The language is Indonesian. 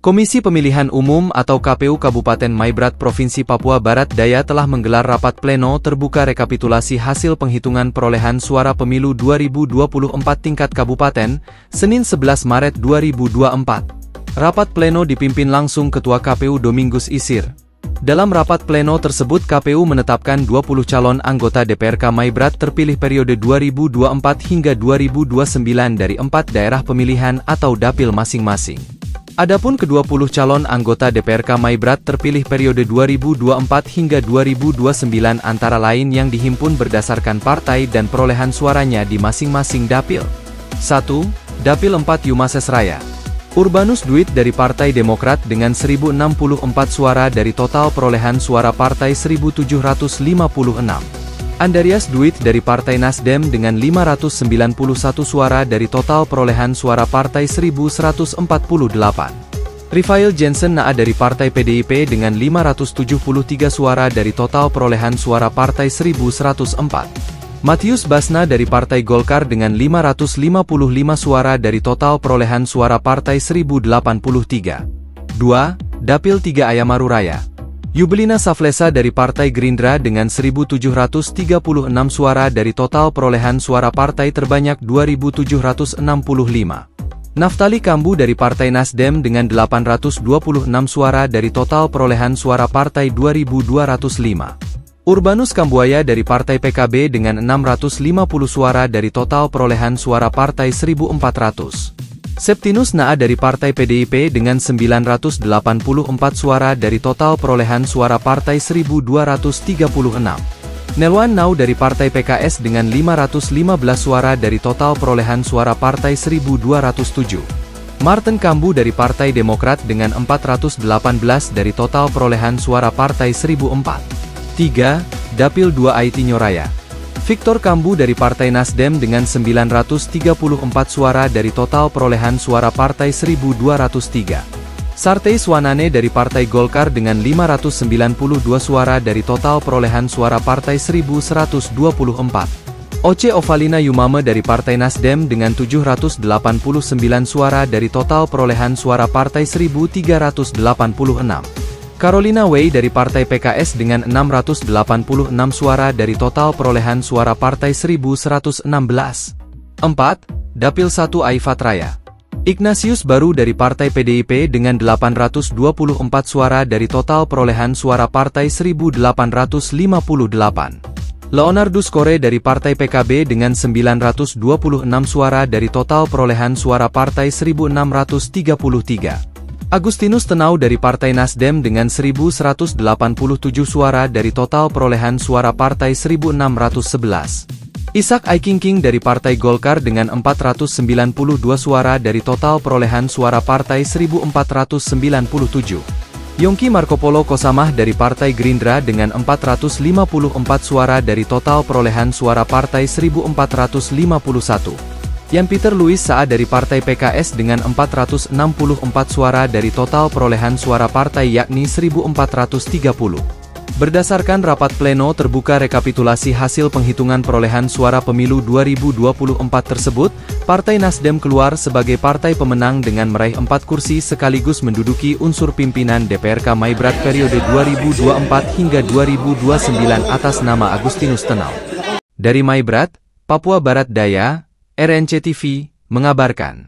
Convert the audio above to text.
Komisi Pemilihan Umum atau KPU Kabupaten Maibrat Provinsi Papua Barat Daya telah menggelar rapat pleno terbuka rekapitulasi hasil penghitungan perolehan suara pemilu 2024 tingkat kabupaten, Senin 11 Maret 2024. Rapat pleno dipimpin langsung Ketua KPU Domingus Isir. Dalam rapat pleno tersebut KPU menetapkan 20 calon anggota DPRK Maibrat terpilih periode 2024 hingga 2029 dari 4 daerah pemilihan atau dapil masing-masing. Adapun ke-20 calon anggota DPRK Maibrat terpilih periode 2024 hingga 2029 antara lain yang dihimpun berdasarkan partai dan perolehan suaranya di masing-masing dapil. 1. Dapil 4 Yumases Raya. Urbanus Duit dari Partai Demokrat dengan 1064 suara dari total perolehan suara partai 1756. Andarias Duit dari Partai Nasdem dengan 591 suara dari total perolehan suara partai 1148. Rifail Jensen Naa dari Partai PDIP dengan 573 suara dari total perolehan suara partai 1104. Matius Basna dari Partai Golkar dengan 555 suara dari total perolehan suara partai 1083. 2. Dapil 3 Ayamaru Raya. Yubelina Saflesa dari Partai Gerindra dengan 1736 suara dari total perolehan suara partai terbanyak 2765. Naftali Kambu dari Partai Nasdem dengan 826 suara dari total perolehan suara partai 2205. Urbanus Kambuaya dari Partai PKB dengan 650 suara dari total perolehan suara partai 1400. Septinus Naa dari Partai PDIP dengan 984 suara dari total perolehan suara partai 1236. Nelwan Nau dari Partai PKS dengan 515 suara dari total perolehan suara partai 1207. Martin Kambu dari Partai Demokrat dengan 418 dari total perolehan suara partai 1004. 3. Dapil 2 Aitinyo Raya. Victor Kambu dari Partai Nasdem dengan 934 suara dari total perolehan suara partai 1203. Sartei Swanane dari Partai Golkar dengan 592 suara dari total perolehan suara partai 1124. Oce Ovalina Yumame dari Partai Nasdem dengan 789 suara dari total perolehan suara partai 1386. Carolina Wei dari Partai PKS dengan 686 suara dari total perolehan suara partai 1116. 4. Dapil 1 Aifat Raya. Ignatius Baru dari Partai PDIP dengan 824 suara dari total perolehan suara partai 1858. Leonardus Kore dari Partai PKB dengan 926 suara dari total perolehan suara partai 1633. Agustinus Tenau dari Partai Nasdem dengan 1187 suara dari total perolehan suara partai 1611. Ishak Aikingking dari Partai Golkar dengan 492 suara dari total perolehan suara partai 1497. Yongki Marco Polo Kosamah dari Partai Gerindra dengan 454 suara dari total perolehan suara partai 1451. Yan Peter Louis Saa dari Partai PKS dengan 464 suara dari total perolehan suara partai yakni 1430. Berdasarkan rapat pleno terbuka rekapitulasi hasil penghitungan perolehan suara pemilu 2024 tersebut, Partai Nasdem keluar sebagai partai pemenang dengan meraih 4 kursi sekaligus menduduki unsur pimpinan DPRK Maibrat periode 2024 hingga 2029 atas nama Agustinus Tenau. Dari Maibrat, Papua Barat Daya, RNC TV, mengabarkan.